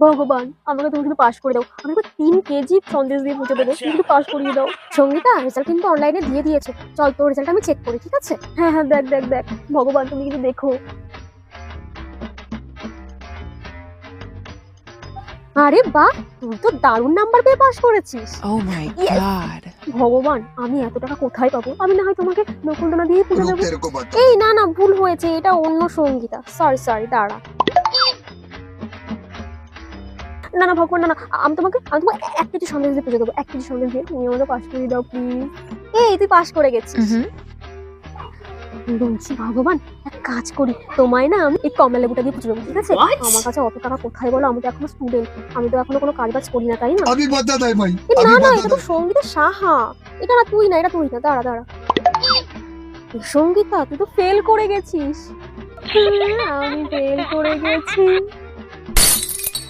ভগবান, আমাকে তুমি শুধু পাস করে দাও। আমি তো 3 কেজি সন্দেশ দিয়ে পুজো দেবো। তুমি শুধু পাস করিয়ে দাও। সঙ্গীতা, রেজাল্ট কিন্তু অনলাইনে দিয়ে দিয়েছে। চল তোর রেজাল্ট আমি চেক করি, ঠিক আছে? হ্যাঁ হ্যাঁ, দেখ দেখ দেখ। ভগবান, তুমি কিন্তু দেখো। আরে বাহ, তুই তো দারুণ নাম্বার পেয়ে পাস করেছিস। Oh my Yes! god. ভগবান, আমি এত টাকা কোথায় পাবো? আমি না হয় তোমাকে নকুলদানা দিয়ে পুজো रुक দেবো। तेरे को बता এই না না, ভুল হয়েছে, এটা অন্য সঙ্গীতা। সরি সরি, দাঁড়া। না না ভগবান, না না, আমি তোমাকে 1 কেজি সন্দেশ দিয়ে পুজো দেবো। 1 কেজি সন্দেশ দিয়ে তুমি আমাকে পাস করে দাও প্লিজ। এই তুই পাস করে গেছিস। বলছি ভগবান, এক কাজ করি, তোমায় না আমি এই কমলা লেবুটা দিয়ে পুজো দেবো, ঠিক আছে? What? আমার কাছে অত টাকা কোথায় বলো? আমি তো এখনো স্টুডেন্ট, আমি তো এখনো কোনো কাজ বাজ করি না, তাই না? अभी बता दे भाई এ না अभी না, बता এটা दे তো সঙ্গীতা সাহা। এটা না তুই না, এটা তুই না, দাঁড়া দাঁড়া। এ সঙ্গীতা, তুই তো ফেল করে গেছিস। আমি ফেল করে গেছি।